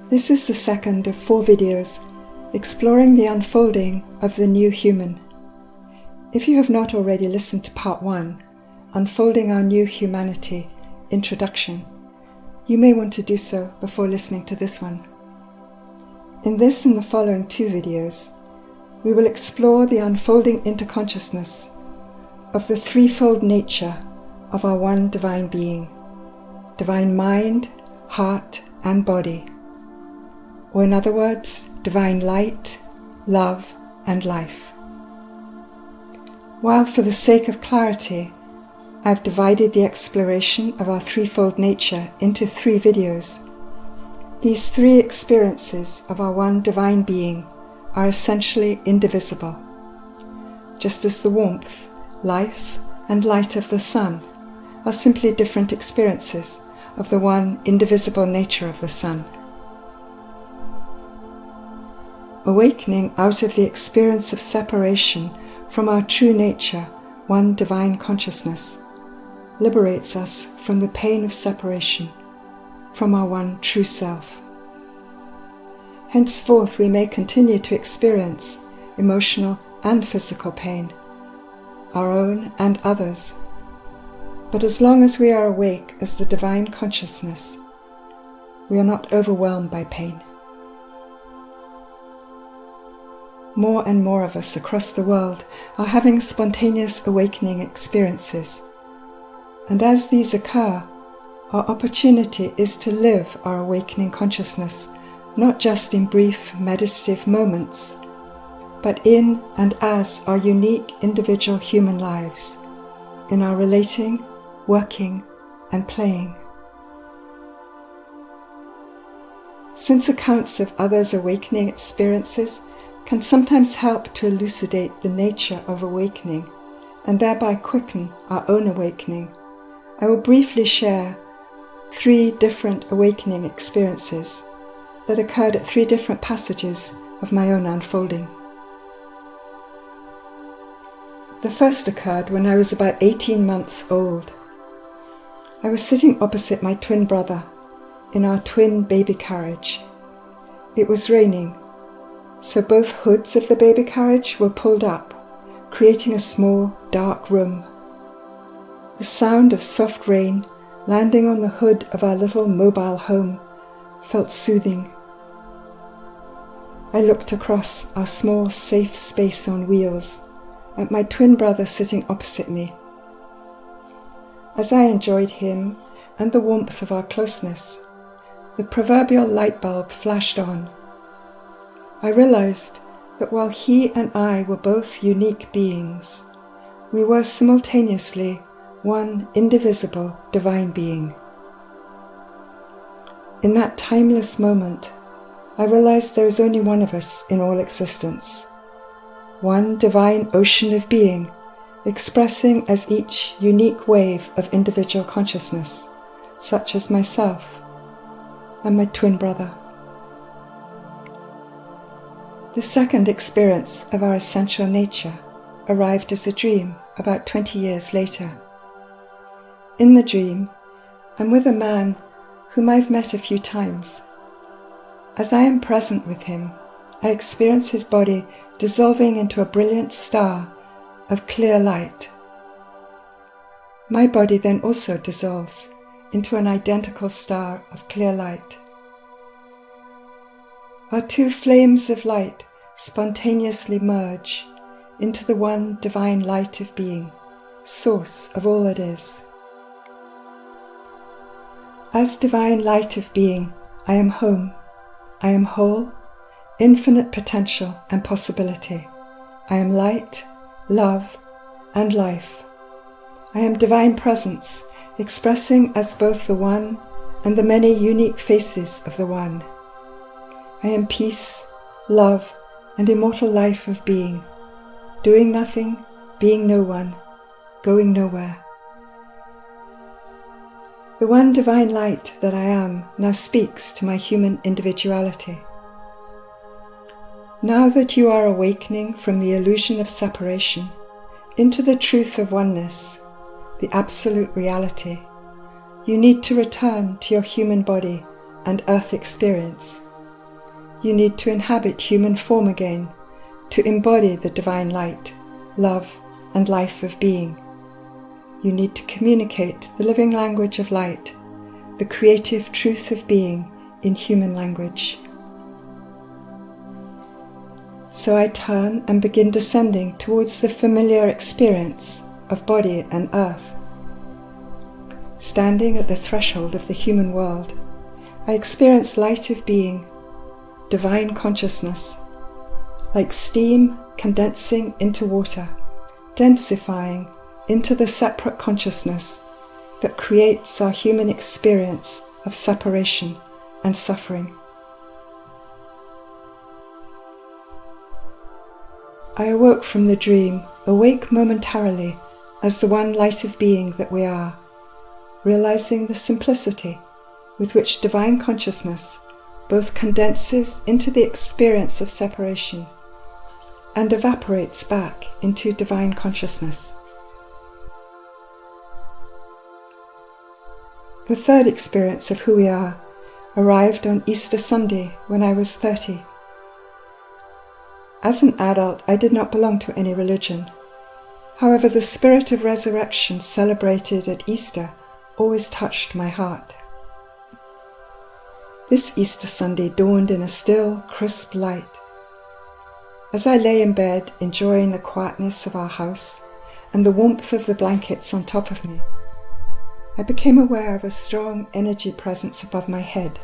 This is the second of 4 videos exploring the unfolding of the new human. If you have not already listened to part 1, Unfolding Our New Humanity, Introduction, you may want to do so before listening to this one. In this and the following 2 videos, we will explore the unfolding interconsciousness of the threefold nature of our one divine being, divine mind, heart, and body. Or in other words, divine light, love, and life. While for the sake of clarity, I've divided the exploration of our threefold nature into 3 videos, these 3 experiences of our one divine being are essentially indivisible, just as the warmth, life, and light of the sun are simply different experiences of the one indivisible nature of the sun. Awakening out of the experience of separation from our true nature, one divine consciousness, liberates us from the pain of separation from our one true self. Henceforth we may continue to experience emotional and physical pain, our own and others, but as long as we are awake as the divine consciousness, we are not overwhelmed by pain. More and more of us across the world are having spontaneous awakening experiences. And as these occur, our opportunity is to live our awakening consciousness, not just in brief meditative moments, but in and as our unique individual human lives, in our relating, working, and playing. Since accounts of others' awakening experiences can sometimes help to elucidate the nature of awakening and thereby quicken our own awakening, I will briefly share 3 different awakening experiences that occurred at 3 different passages of my own unfolding. The first occurred when I was about 18 months old. I was sitting opposite my twin brother in our twin baby carriage. It was raining, so both hoods of the baby carriage were pulled up, creating a small, dark room. The sound of soft rain landing on the hood of our little mobile home felt soothing. I looked across our small, safe space on wheels at my twin brother sitting opposite me. As I enjoyed him and the warmth of our closeness, the proverbial light bulb flashed on. I realized that while he and I were both unique beings, we were simultaneously one indivisible divine being. In that timeless moment, I realized there is only one of us in all existence, one divine ocean of being, expressing as each unique wave of individual consciousness, such as myself and my twin brother. The second experience of our essential nature arrived as a dream about 20 years later. In the dream, I'm with a man whom I've met a few times. As I am present with him, I experience his body dissolving into a brilliant star of clear light. My body then also dissolves into an identical star of clear light. Our 2 flames of light spontaneously merge into the one divine light of being, source of all that is. As divine light of being, I am home. I am whole, infinite potential and possibility. I am light, love, and life. I am divine presence, expressing as both the one and the many unique faces of the one. I am peace, love, and immortal life of being, doing nothing, being no one, going nowhere. The one divine light that I am now speaks to my human individuality. Now that you are awakening from the illusion of separation into the truth of oneness, the absolute reality, you need to return to your human body and earth experience you need to inhabit human form again, to embody the divine light, love, and life of being. You need to communicate the living language of light, the creative truth of being in human language. So I turn and begin descending towards the familiar experience of body and earth. Standing at the threshold of the human world, I experience light of being, divine consciousness, like steam condensing into water, densifying into the separate consciousness that creates our human experience of separation and suffering. I awoke from the dream, awake momentarily as the one light of being that we are, realizing the simplicity with which divine consciousness both condenses into the experience of separation and evaporates back into divine consciousness. The third experience of who we are arrived on Easter Sunday when I was 30. As an adult, I did not belong to any religion. However, the spirit of resurrection celebrated at Easter always touched my heart. This Easter Sunday dawned in a still, crisp light. As I lay in bed, enjoying the quietness of our house and the warmth of the blankets on top of me, I became aware of a strong energy presence above my head.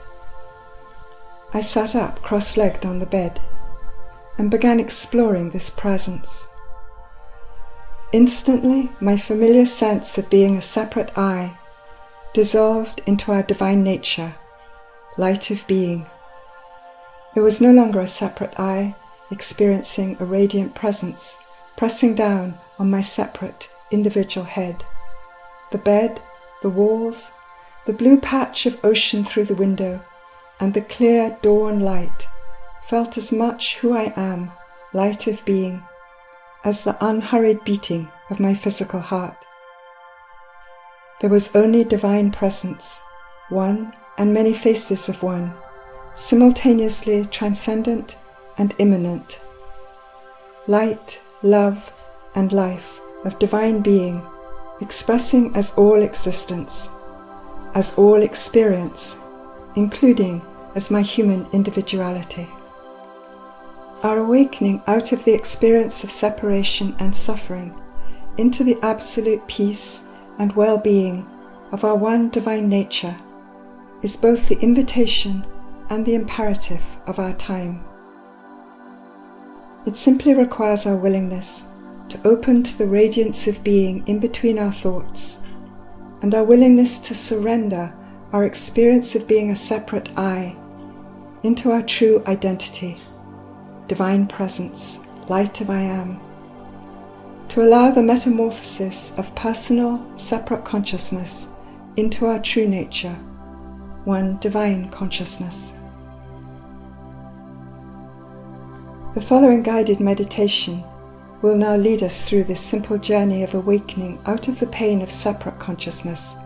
I sat up, cross-legged on the bed, and began exploring this presence. Instantly, my familiar sense of being a separate I dissolved into our divine nature, light of being. There was no longer a separate I experiencing a radiant presence pressing down on my separate individual head. The bed, the walls, the blue patch of ocean through the window, and the clear dawn light felt as much who I am, light of being, as the unhurried beating of my physical heart. There was only divine presence, one and many faces of one, simultaneously transcendent and immanent. Light, love, and life of divine being, expressing as all existence, as all experience, including as my human individuality. Our awakening out of the experience of separation and suffering into the absolute peace and well-being of our one divine nature is both the invitation and the imperative of our time. It simply requires our willingness to open to the radiance of being in between our thoughts, and our willingness to surrender our experience of being a separate I into our true identity, divine presence, light of I am, to allow the metamorphosis of personal, separate consciousness into our true nature, one divine consciousness. The following guided meditation will now lead us through this simple journey of awakening out of the pain of separate consciousness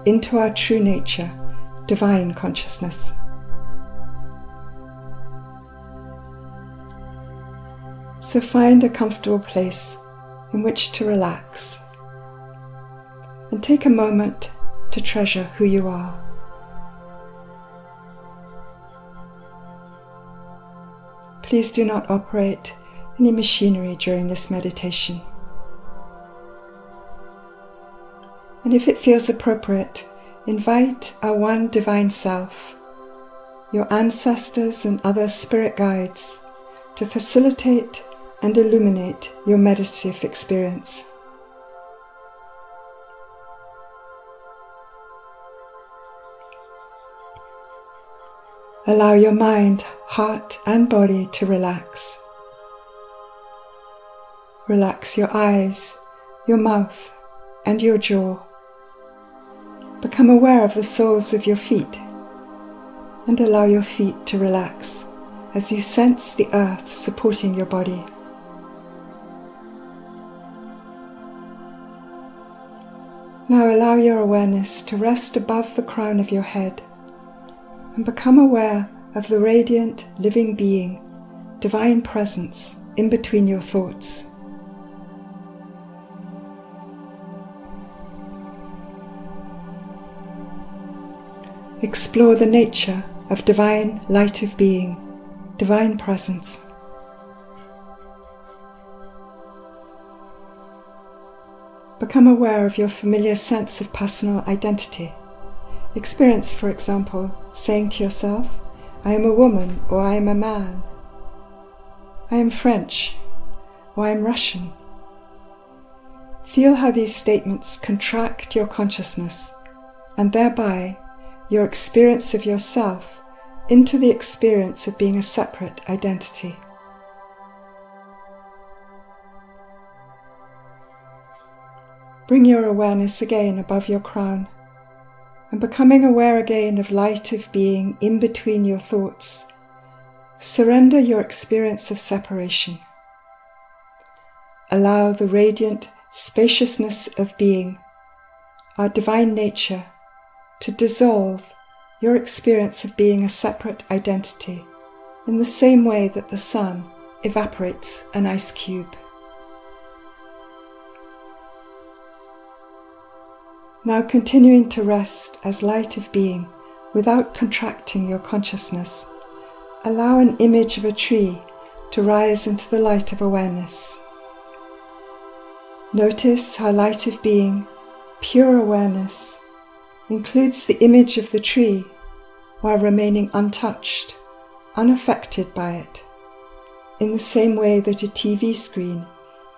into our true nature, divine consciousness. So find a comfortable place in which to relax and take a moment to treasure who you are. Please do not operate any machinery during this meditation. And if it feels appropriate, invite our one divine self, your ancestors and other spirit guides, to facilitate and illuminate your meditative experience. Allow your mind, heart, and body to relax. Relax your eyes, your mouth, and your jaw. Become aware of the soles of your feet, and allow your feet to relax as you sense the earth supporting your body. Now allow your awareness to rest above the crown of your head and become aware of the radiant, living being, divine presence in between your thoughts. Explore the nature of divine light of being, divine presence. Become aware of your familiar sense of personal identity. Experience, for example, saying to yourself, I am a woman, or I am a man. I am French, or I am Russian. Feel how these statements contract your consciousness, and thereby your experience of yourself into the experience of being a separate identity. Bring your awareness again above your crown, and becoming aware again of light of being in between your thoughts, surrender your experience of separation. Allow the radiant spaciousness of being, our divine nature, to dissolve your experience of being a separate identity in the same way that the sun evaporates an ice cube. Now continuing to rest as light of being without contracting your consciousness, allow an image of a tree to rise into the light of awareness. Notice how light of being, pure awareness, includes the image of the tree while remaining untouched, unaffected by it, in the same way that a TV screen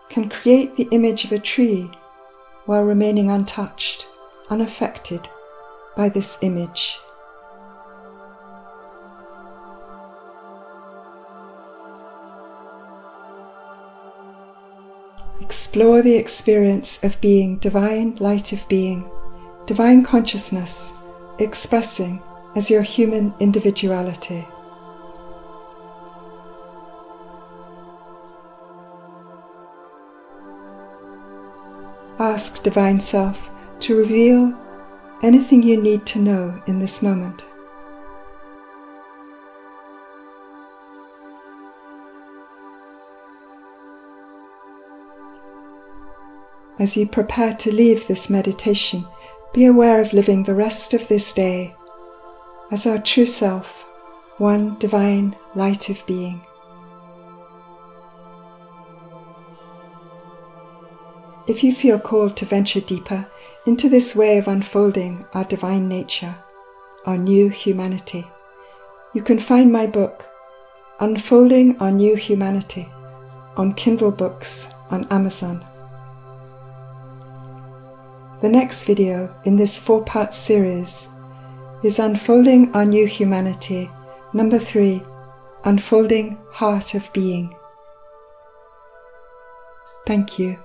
can create the image of a tree while remaining untouched, unaffected by this image. Explore the experience of being divine light of being, divine consciousness, expressing as your human individuality. Ask Divine Self to reveal anything you need to know in this moment. As you prepare to leave this meditation, be aware of living the rest of this day as our true self, one divine light of being. If you feel called to venture deeper into this way of unfolding our divine nature, our new humanity, you can find my book, Unfolding Our New Humanity, on Kindle Books on Amazon. The next video in this 4-part series is Unfolding Our New Humanity, number 3, Unfolding Heart of Being. Thank you.